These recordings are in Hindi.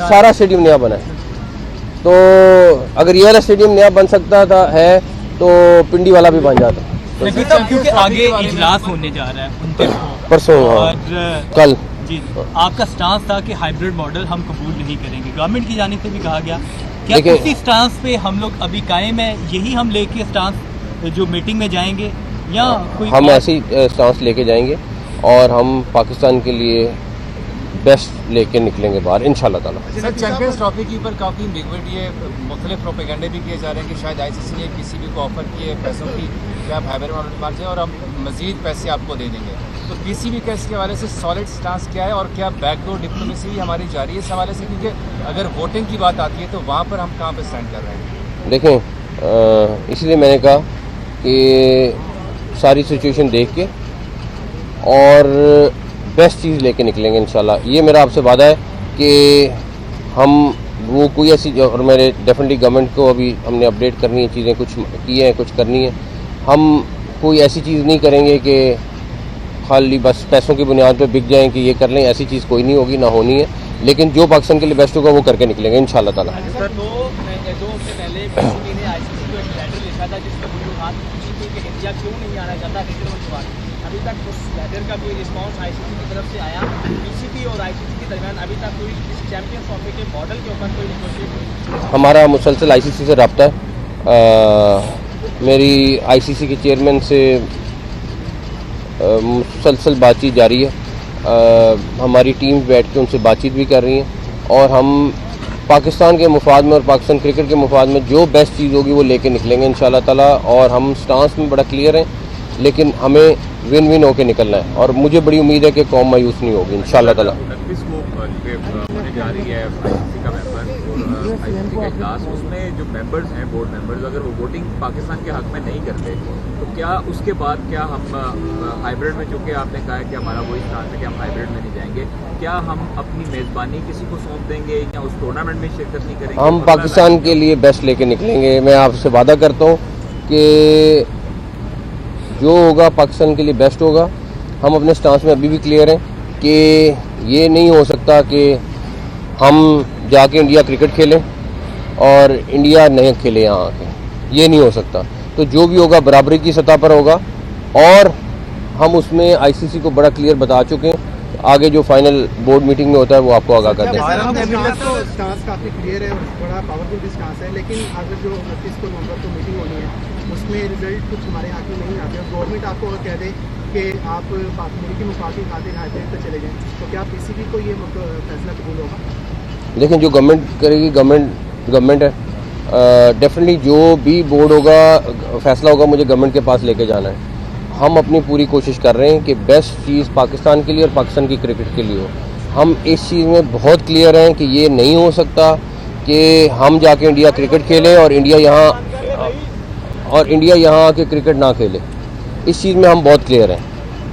सारा स्टेडियम नया बना है, तो अगर ये वाला स्टेडियम नया बन सकता था है तो पिंडी वाला भी बन जाता। क्योंकि आगे इजलास होने जा रहा है परसों और कल जी, आपका स्टांस था कि हाइब्रिड मॉडल हम कबूल नहीं करेंगे, गवर्नमेंट की जानिब से भी कहा गया, क्या उसी स्टांस पे हम लोग अभी कायम है, यही हम लेके स्टांस जो मीटिंग में जाएंगे या कोई हम ऐसे ही स्टांस लेके जाएंगे और हम पाकिस्तान के लिए बेस्ट लेके निकलेंगे बाहर इंशाल्लाह ताला। सर चैंपियंस ट्रॉफी के ऊपर काफ़ी एम्बिग्विटी है, मुख्तलिफ प्रोपेगेंडे भी किए जा रहे हैं कि शायद आईसीसी ने पीसीबी को ऑफर किए पैसों की कि आप हाइब्रिड मॉडल मान जाए और हम मजीद पैसे आपको दे देंगे, तो पीसीबी का इसके हवाले से सॉलिड स्टांस क्या है और क्या बैकडोर डिप्लोमेसी हमारी जारी है इस हवाले से, क्योंकि अगर वोटिंग की बात आती है तो वहाँ पर हम कहाँ पर स्टैंड कर रहे हैं? देखें इसलिए मैंने कहा कि सारी सिचुएशन देख के और बेस्ट चीज़ लेके निकलेंगे इंशाल्लाह। ये मेरा आपसे वादा है कि हम वो कोई ऐसी, और मेरे डेफिनेटली गवर्नमेंट को अभी हमने अपडेट करनी है, चीज़ें कुछ की हैं कुछ करनी है, हम कोई ऐसी चीज़ नहीं करेंगे कि खाली बस पैसों की बुनियाद पे बिक जाएं कि ये कर लें, ऐसी चीज़ कोई नहीं होगी, ना होनी है, लेकिन जो पाकिस्तान के लिए बेस्ट होगा वो करके निकलेंगे इंशाल्लाह ताला। दो हफ्ते पहले पीसीबी ने आईसीसी को एक लेटर लिखा था जिसमें वजूहात पूछी थी कि इंडिया क्यों नहीं आना चाहता क्रिकेट वर्ल्ड कप। अभी तक उस लेटर का कोई रिस्पांस आईसीसी की तरफ से आया? पीसीबी और आईसीसी के दरमियान अभी तक कोई इस चैंपियंस ट्रॉफी के मॉडल के ऊपर कोई नेगोशिएशन? हमारा मुसलसल आईसीसी से रब्ता है, मेरी आईसीसी के चेयरमैन से मुसलसल बातचीत जारी है, हमारी टीम बैठ के उनसे बातचीत भी कर रही हैं और हम पाकिस्तान के मुफाद में और पाकिस्तान क्रिकेट के मुफाद में जो बेस्ट चीज़ होगी वो लेके निकलेंगे इंशाल्लाह ताला। और हम स्टांस में बड़ा क्लियर हैं, लेकिन हमें विन विन होके निकलना है और मुझे बड़ी उम्मीद है कि कौम मायूस नहीं होगी इंशाल्लाह ताला। उसमें जो मेंबर्स हैं बोर्ड मेंबर्स अगर वो वोटिंग पाकिस्तान के हक में नहीं करते तो क्या उसके बाद क्या हम हाइब्रिड में, चूँकि आपने कहा है कि हमारा वही स्टांस है कि हम हाइब्रिड में नहीं जाएंगे, क्या हम अपनी मेज़बानी किसी को सौंप देंगे या उस टूर्नामेंट में शिरकत नहीं करेंगे? हम पाकिस्तान के लिए बेस्ट लेके निकलेंगे। मैं आपसे वादा करता हूँ कि जो होगा पाकिस्तान के लिए बेस्ट होगा। हम अपने स्टांस में अभी भी क्लियर हैं कि ये नहीं हो सकता कि हम जाके इंडिया क्रिकेट खेलें और इंडिया नहीं खेले यहाँ आके, ये नहीं हो सकता। तो जो भी होगा बराबरी की सतह पर होगा और हम उसमें आईसीसी को बड़ा क्लियर बता चुके हैं। आगे जो फाइनल बोर्ड मीटिंग में होता है वो आपको आगाह कर देंगे। स्टांस काफ़ी क्लियर है और बड़ा पावरफुल भी स्टांस है, लेकिन अगर जो 29 को नवंबर को मीटिंग होनी है उसमें रिजल्ट कुछ हमारे हाथ में नहीं आते और गवर्नमेंट आपको अगर कह दे कि आप अमेरिकी मुफाद की खातिर हाइब्रिड पर चले जाएँ, तो क्या पीसीबी को ये फैसला कबूल होगा? लेकिन जो गवर्नमेंट करेगी, गवर्नमेंट है, डेफिनेटली जो भी बोर्ड होगा फैसला होगा मुझे गवर्नमेंट के पास लेके जाना है। हम अपनी पूरी कोशिश कर रहे हैं कि बेस्ट चीज़ पाकिस्तान के लिए और पाकिस्तान की क्रिकेट के लिए हो। हम इस चीज़ में बहुत क्लियर हैं कि ये नहीं हो सकता कि हम जाके इंडिया क्रिकेट खेलें और इंडिया यहाँ आके क्रिकेट ना खेले। इस चीज़ में हम बहुत क्लियर हैं।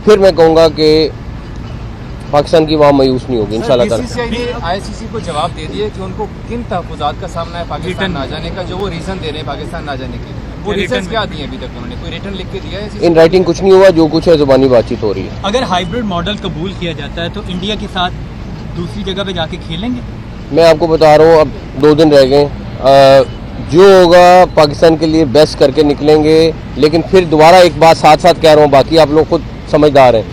फिर मैं कहूँगा कि पाकिस्तान की वहाँ मायूस नहीं होगी इंशाल्लाह ताला। बीसीसीआई ने आईसीसी को जवाब दे दिया कि उनको किन तहफ़्फ़ुज़ात का सामना है पाकिस्तान ना जाने का, जो वो रीज़न दे रहे हैं पाकिस्तान ना जाने के, वो रीज़न क्या दिए अभी तक उन्होंने? कोई रिटर्न लिख के दिया है? इन राइटिंग कुछ नहीं हुआ, जो कुछ है ज़ुबानी बातचीत हो रही है। अगर हाइब्रिड मॉडल कबूल किया जाता है तो इंडिया के साथ दूसरी जगह पे जाके खेलेंगे? मैं आपको बता रहा हूँ, अब 2 दिन रह गए, जो होगा पाकिस्तान के लिए बेस्ट करके निकलेंगे। लेकिन फिर दोबारा एक बात साथ साथ कह रहा हूँ, बाकी आप लोग खुद समझदार हैं,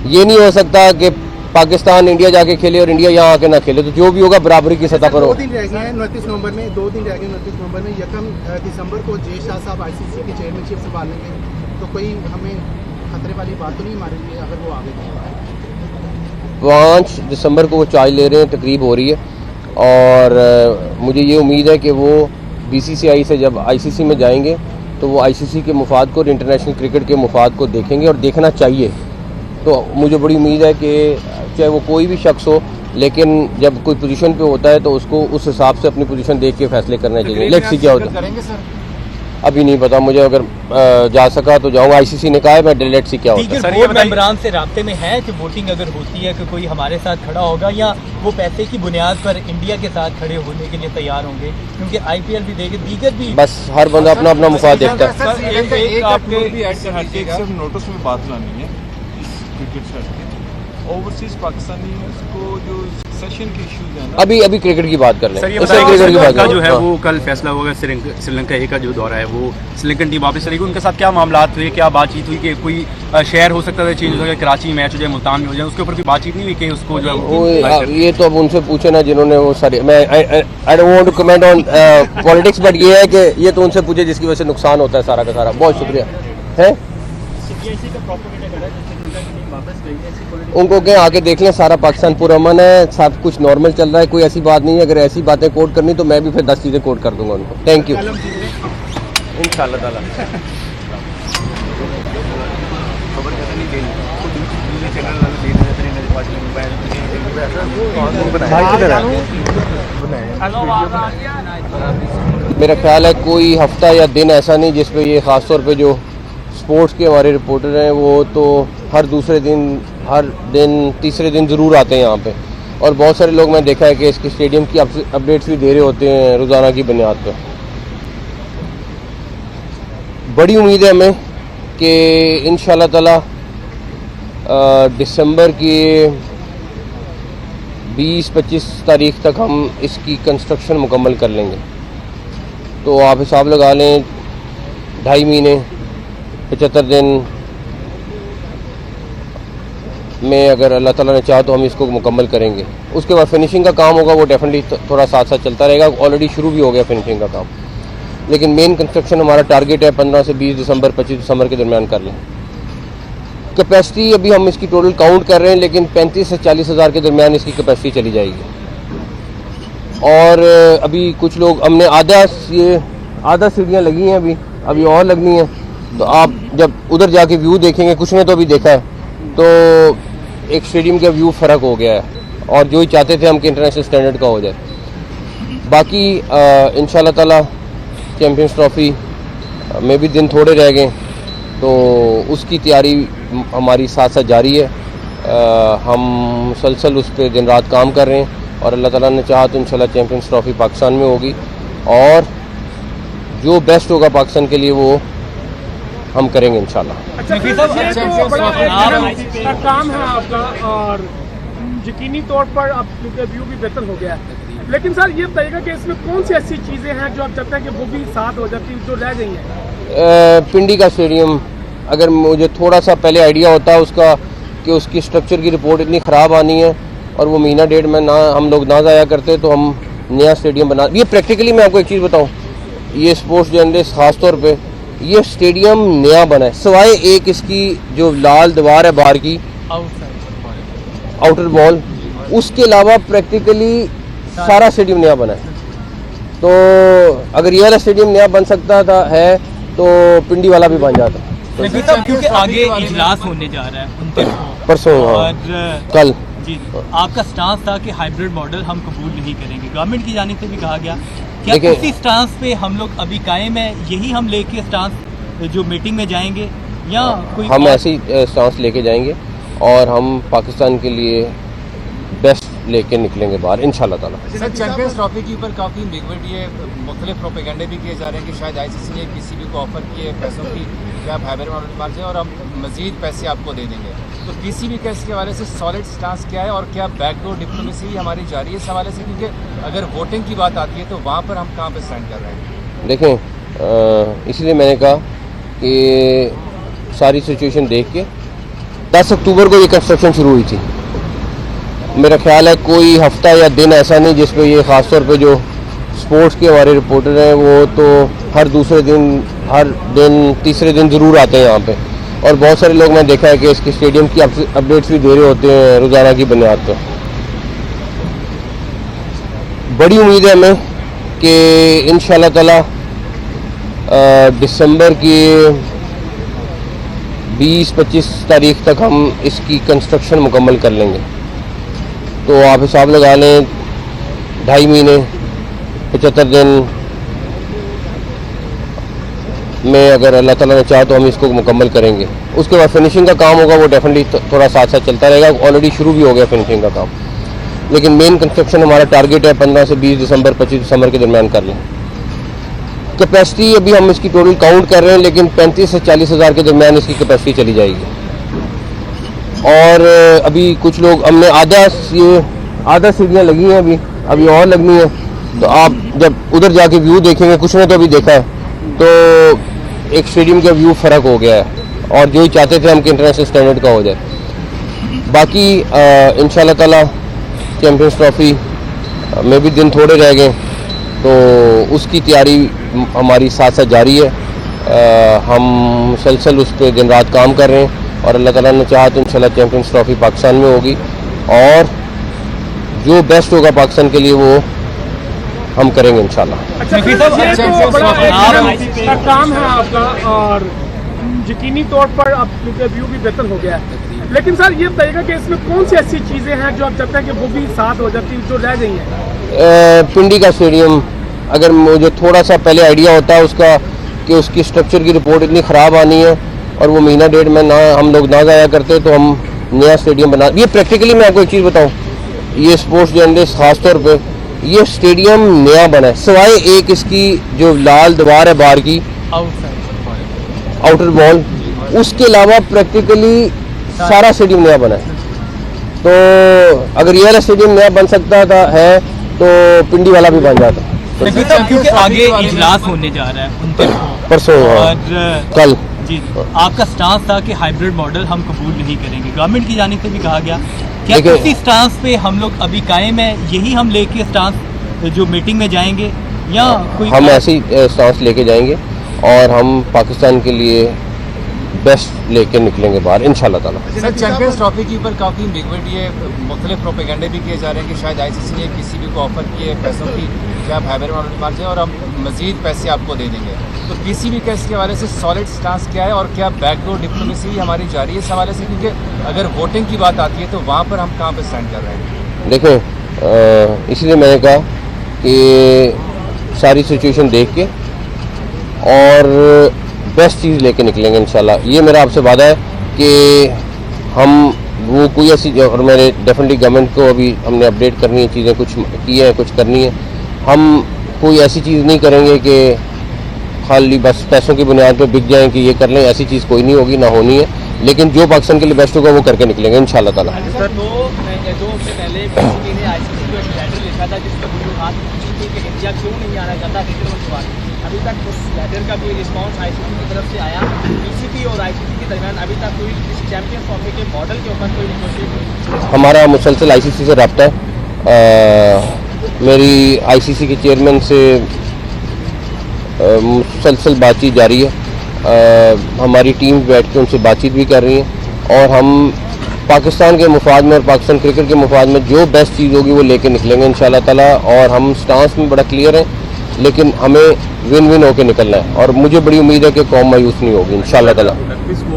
ये नहीं हो सकता कि पाकिस्तान इंडिया जाके खेले और इंडिया यहाँ आके ना खेले। तो जो भी होगा बराबरी की सतह पर हो। 2 दिन रह गए हैं 29 नवंबर में, 2 दिन रह गए 29 नवंबर में। 1 दिसंबर को जे शाह साहब आईसीसी की चेयरमैनशिप संभालेंगे, तो कोई हमें खतरे वाली बात तो नहीं हमारे लिए अगर वो आगे गए? 5 दिसंबर को वो चार्ज ले रहे हैं, तकरीब हो रही है और मुझे ये उम्मीद है कि वो बीसीसीआई से जब आईसीसी में जाएंगे तो वो आईसीसी के मुफाद को और इंटरनेशनल क्रिकेट के मुफाद को देखेंगे और देखना चाहिए। तो मुझे बड़ी उम्मीद है कि चाहे वो कोई भी शख्स हो, लेकिन जब कोई पोजीशन पे होता है तो उसको उस हिसाब से अपनी पोजीशन देख के फैसले करने चाहिए। लेट्स सी क्या होता है। करेंगे सर? अभी नहीं पता मुझे, अगर जा सका तो जाऊंगा। आईसीसी ने कहा है, मैं लेट्स सी क्या होता है। बोर्ड मेंबरान से राब्ते में है कि वोटिंग अगर होती है कि कोई हमारे साथ खड़ा होगा या वो पैसे की बुनियाद पर इंडिया के साथ खड़े होने के लिए तैयार होंगे? क्योंकि आईपीएल भी देखे, दीगर भी, बस हर बंदा अपना अपना मुफाद देखता है। सिर्फ नोटिस में बात लानी है इस क्रिकेट शर्ट के। ओवरसीज पाकिस्तानी को जो सक्सेशन के इश्यूज हैं ना। अभी क्रिकेट की बात कर लें। सर ये इससे बताइए क्रिकेट की बात का करें। जो है हाँ। वो कल फैसला होगा श्रीलंका ए का जो दौरा है वो श्रीलंकन टीम वापस चलेगी, उनके साथ क्या मामलात हुए, क्या बातचीत हुई कि कोई शहर हो सकता था चेंज हो जाए, कराची मैच हो जाए, मुल्तान में हो जाए, उसके ऊपर कोई बातचीत नहीं हुई कि उसको जो है वो ये तो अब उनसे पूछे ना जिन्होंने वो सारी, मैं I don't want to comment on politics, but ये है कि ये तो उनसे पूछे जिसकी वजह से नुकसान होता है सारा का सारा। बहुत शुक्रिया है। उनको क्या आके देख लें, सारा पाकिस्तान पुरअमन है, सब कुछ नॉर्मल चल रहा है, कोई ऐसी बात नहीं है। अगर ऐसी बातें कोट करनी तो मैं भी फिर 10 चीज़ें कोट कर दूंगा उनको। Thank you. इंशाल्लाह ताला। मेरा ख्याल है कोई हफ्ता या दिन ऐसा नहीं जिस पे ये ख़ास तौर पे जो स्पोर्ट्स के हमारे रिपोर्टर हैं वो तो हर दूसरे दिन, हर दिन, तीसरे दिन ज़रूर आते हैं यहाँ पे। और बहुत सारे लोग मैं देखा है कि इसके स्टेडियम की अपडेट्स भी दे रहे होते हैं रोज़ाना की बुनियाद पे। बड़ी उम्मीद है हमें कि इंशाल्लाह ताला दिसंबर की 20-25 तारीख तक हम इसकी कंस्ट्रक्शन मुकम्मल कर लेंगे। तो आप हिसाब लगा लें 2.5 महीने 75 दिन में अगर अल्लाह ताला ने चाहा तो हम इसको मुकम्मल करेंगे। उसके बाद फिनिशिंग का काम होगा, वो डेफिनेटली थोड़ा साथ साथ चलता रहेगा। ऑलरेडी शुरू भी हो गया फिनिशिंग का काम, लेकिन मेन कंस्ट्रक्शन हमारा टारगेट है 15 से 20 दिसंबर 25 दिसंबर के दरमियान कर लें। कैपेसिटी अभी हम इसकी टोटल काउंट कर रहे हैं, लेकिन 35 से 40 हज़ार के दरमियान इसकी कैपेसिटी चली जाएगी। और अभी कुछ लोग हमने आधा सीढ़ियाँ लगी हैं, अभी और लगनी है। तो आप जब उधर जाके व्यू देखेंगे, कुछ ने तो अभी देखा है, तो एक स्टेडियम का व्यू फ़र्क हो गया है। और जो ही चाहते थे हम कि इंटरनेशनल स्टैंडर्ड का हो जाए। बाकी इंशाल्लाह ताला चैम्पियंस ट्रॉफ़ी में भी दिन थोड़े रह गए, तो उसकी तैयारी हमारी साथ साथ जारी है। हम मुसलसल उस पर दिन रात काम कर रहे हैं और अल्लाह ताला ने चाहा तो इंशाल्लाह चैम्पियंस ट्रॉफ़ी पाकिस्तान में होगी और जो बेस्ट होगा पाकिस्तान के लिए वो हम करेंगे इंशाल्लाह। अच्छा ये तो बड़ा एक काम है आपका और यकीनी तौर पर आपका व्यू भी बेहतर हो गया है, लेकिन सर ये बताइएगा कि इसमें कौन सी ऐसी चीज़ें हैं जो आप चाहते हैं कि वो भी साथ हो जाती जो रह गई हैं? पिंडी का स्टेडियम, अगर मुझे थोड़ा सा पहले आइडिया होता उसका कि उसकी स्ट्रक्चर की रिपोर्ट इतनी ख़राब आनी है और वो महीना डेढ़ में ना हम लोग ना ज़ाया करते तो हम नया स्टेडियम बना। ये प्रैक्टिकली मैं आपको एक चीज़ बताऊँ, ये स्पोर्ट्स जर्नलिस्ट ख़ास तौर पे, ये स्टेडियम नया बना है सिवाय एक इसकी जो लाल दीवार है बाहर की आउटर वॉल, उसके अलावा प्रैक्टिकली सारा स्टेडियम नया बना है। तो अगर ये वाला स्टेडियम नया बन सकता था है तो पिंडी वाला भी बन जाता। क्योंकि आगे इजलास होने जा रहा है 29 को परसों और कल जी आपका स्टांस था कि हाइब्रिड मॉडल हम कबूल नहीं करेंगे, गवर्नमेंट की जानिब से भी कहा गया, क्या उसी स्टांस पे हम लोग अभी कायम है? यही हम लेके स्टांस जो मीटिंग में जाएंगे या कोई हम ऐसे ही स्टांस लेके जाएंगे और हम पाकिस्तान के लिए बेस्ट लेके निकलेंगे बाहर इंशाल्लाह ताला। सर चैंपियंस ट्रॉफी के ऊपर काफ़ी एम्बिगुइटी है, मुख्तलिफ प्रोपेगेंडे भी किए जा रहे हैं कि शायद आईसीसी ने पीसीबी को ऑफर किए पैसों की कि आप हाइब्रिड मॉडल मार जाए और हम मजीद पैसे आपको दे देंगे। तो पीसीबी का इसके हवाले से सॉलिड स्टांस क्या है और क्या बैकडोर डिप्लोमेसी हमारी जारी है इस हवाले से? क्योंकि अगर वोटिंग की बात आती है तो वहाँ पर हम कहाँ पर स्टैंड कर रहे हैं? देखें, इसलिए मैंने कहा कि सारी सिचुएशन देख के 10 अक्टूबर को ये कंस्ट्रक्शन शुरू हुई थी। मेरा ख्याल है कोई हफ्ता या दिन ऐसा नहीं जिस पे ये ख़ास तौर पे जो स्पोर्ट्स के हमारे रिपोर्टर हैं वो तो हर दूसरे दिन, हर दिन, तीसरे दिन ज़रूर आते हैं यहाँ पे। और बहुत सारे लोग मैं देखा है कि इसके स्टेडियम की अपडेट्स भी दे रहे होते हैं रोज़ाना की बुनियाद पर। बड़ी उम्मीद है हमें कि इंशाल्लाह ताला दिसंबर की 20-25 तारीख तक हम इसकी कंस्ट्रक्शन मुकम्मल कर लेंगे। तो आप हिसाब लगा लें 2.5 महीने 75 दिन में अगर अल्लाह ताला ने चाहा तो हम इसको मुकम्मल करेंगे। उसके बाद फिनिशिंग का काम होगा, वो डेफिनेटली थोड़ा साथ साथ चलता रहेगा। ऑलरेडी शुरू भी हो गया फिनिशिंग का काम, लेकिन मेन कंस्ट्रक्शन हमारा टारगेट है 15 से 20 दिसंबर 25 दिसंबर के दरमियान कर लें। कैपेसिटी अभी हम इसकी टोटल काउंट कर रहे हैं, लेकिन 35 से 40 हज़ार के दरमियान इसकी कैपेसिटी चली जाएगी। और अभी कुछ लोग हमने आधा सीढ़ियाँ लगी हैं अभी और लगनी है। तो आप जब उधर जाके व्यू देखेंगे, कुछ ने तो अभी देखा है, तो एक स्टेडियम का व्यू फ़र्क हो गया है और जो ही चाहते थे हम कि इंटरनेशनल स्टैंडर्ड का हो जाए। बाकी इंशाल्लाह ताला चैम्पियंस ट्रॉफी में भी दिन थोड़े रह गए, तो उसकी तैयारी हमारी साथ साथ जारी है। हम मुसलसल उस पर दिन रात काम कर रहे हैं और अल्लाह ताला ने चाहा तो इंशाल्लाह चैम्पियंस ट्रॉफी पाकिस्तान में होगी और जो बेस्ट होगा पाकिस्तान के लिए वो हम करेंगे इंशाल्लाह। अच्छा, ये तो बड़ा एक काम है आपका और यकीनी तौर पर अब व्यू भी बेहतर हो गया है। लेकिन सर ये बताइएगा कि इसमें कौन सी ऐसी चीज़ें हैं जो आप चाहते हैं कि वो भी साथ हो जाती जो रह गई हैं? पिंडी का स्टेडियम, अगर मुझे थोड़ा सा पहले आइडिया होता उसका कि उसकी स्ट्रक्चर की रिपोर्ट इतनी ख़राब आनी है और वो महीना डेढ़ में ना हम लोग ना जाया करते तो हम नया स्टेडियम बना। ये प्रैक्टिकली मैं आपको एक चीज़ बताऊँ, ये स्पोर्ट्स जर्नलिस्ट ख़ास तौर पे ये स्टेडियम नया बना है, सिवाय एक इसकी जो लाल दीवार है बाहर की आउटर वॉल, उसके अलावा प्रैक्टिकली सारा स्टेडियम नया बना है। तो अगर ये वाला स्टेडियम नया बन सकता है तो पिंडी वाला भी बन जाता। तो क्योंकि आगे इजलास होने जा रहा है परसों और कल जी, आपका स्टांस था कि हाइब्रिड मॉडल हम कबूल नहीं करेंगे, गवर्नमेंट की जानिब से भी कहा गया, क्या किसी स्टांस पे हम लोग अभी कायम है, यही हम लेके स्टांस जो मीटिंग में जाएंगे या कोई हम ऐसी स्टांस लेके जाएंगे और हम पाकिस्तान के लिए बेस्ट लेके निकलेंगे बाहर इंशाल्लाह ताला। सर चैंपियंस ट्रॉफी के ऊपर काफ़ी एम्बिग्विटी है, मुख्तलिफ प्रोपेगेंडे भी किए जा रहे हैं कि शायद आईसीसी ने पीसीबी को ऑफर किए पैसों की कि आप हाइब्रिड मॉडल मार जाए और हम मजीद पैसे आपको दे देंगे। तो पीसीबी का इसके हवाले से सॉलिड स्टांस क्या है और क्या बैकडोर डिप्लोमेसी भी हमारी जारी है इस हवाले से, क्योंकि अगर वोटिंग की बात आती है तो वहाँ पर हम कहाँ पर स्टैंड कर रहे हैं? देखें, इसलिए मैंने कहा कि सारी सिचुएशन देख के और बेस्ट चीज़ लेके निकलेंगे इंशाल्लाह। ये मेरा आपसे वादा है कि हम वो कोई ऐसी, और मैंने डेफिनेटली गवर्नमेंट को अभी हमने अपडेट करनी है, चीज़ें कुछ की हैं कुछ करनी है, हम कोई ऐसी चीज़ नहीं करेंगे कि खाली बस पैसों की बुनियाद पे बिक जाएं कि ये कर लें, ऐसी चीज़ कोई नहीं होगी, ना होनी है। लेकिन जो पाकिस्तान के लिए बेस्ट होगा वो करके निकलेंगे इंशाल्लाह ताला। सर 2 हफ्ते पहले पीसीबी ने आईसीसी को एक लेटर लिखा था जिसमें वजूहात पूछी थी कि इंडिया क्यों नहीं आना चाहता क्रिकेट वर्ल्ड कप। अभी तक उस लेटर का कोई रिस्पांस आईसीसी की तरफ से आया? पीसीबी और आईसीसी के दरमियान अभी तक कोई इस चैंपियंस ट्रॉफी के मॉडल के ऊपर कोई नेगोशिएशन? हमारा मुसलसल आईसीसी से रब्ता है, मेरी आईसीसी के चेयरमैन से मुसलसल बातचीत जारी है, हमारी टीम बैठ के उनसे बातचीत भी कर रही है और हम पाकिस्तान के मुफाद में और पाकिस्तान क्रिकेट के मुफाद में जो बेस्ट चीज़ होगी वो लेके निकलेंगे इंशाल्लाह ताला। और हम स्टांस में बड़ा क्लियर हैं, लेकिन हमें विन विन होके निकलना है और मुझे बड़ी उम्मीद है कि कौम मायूस नहीं होगी इंशाल्लाह ताला। 29 को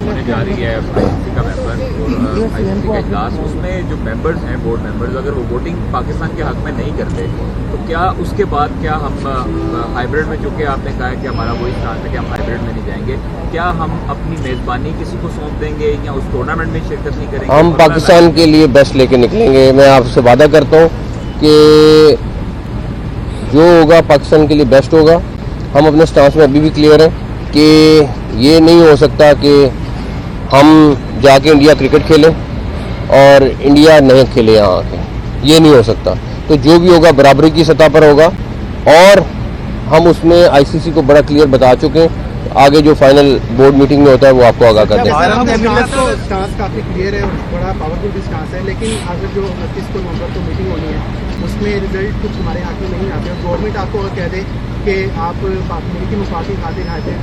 होने जा रही है आईसीसी का मेंबर और आईसीसी का इजलास, उसमें जो मेंबर्स हैं बोर्ड मेंबर्स अगर वो वोटिंग पाकिस्तान के हक में नहीं करते तो क्या उसके बाद क्या हम हाइब्रिड में, चूँकि आपने कहा है कि हमारा वही स्टांस है कि हम हाइब्रिड में नहीं जाएंगे, क्या हम अपनी मेज़बानी किसी को सौंप देंगे या उस टूर्नामेंट में शिरकत नहीं करेंगे? हम पाकिस्तान के लिए बेस्ट लेके निकलेंगे। मैं आपसे वादा करता हूँ कि जो होगा पाकिस्तान के लिए बेस्ट होगा। हम अपने स्टांस में अभी भी क्लियर हैं कि ये नहीं हो सकता कि हम जाके इंडिया क्रिकेट खेलें और इंडिया नहीं खेले यहाँ आके, ये नहीं हो सकता। तो जो भी होगा बराबरी की सतह पर होगा और हम उसमें आईसीसी को बड़ा क्लियर बता चुके हैं। आगे जो फाइनल बोर्ड मीटिंग में होता है वो आपको आगाह कर देंगे। स्टांस काफ़ी क्लियर है और बड़ा पावरफुल भी स्टांस है, लेकिन अगर जो 29 को नवंबर को मीटिंग होनी है उसमें रिजल्ट कुछ हमारे हाथ में नहीं आते और गवर्नमेंट आपको कह दे कि आप अमेरिकी मुफाद की खातिर हाइब्रिड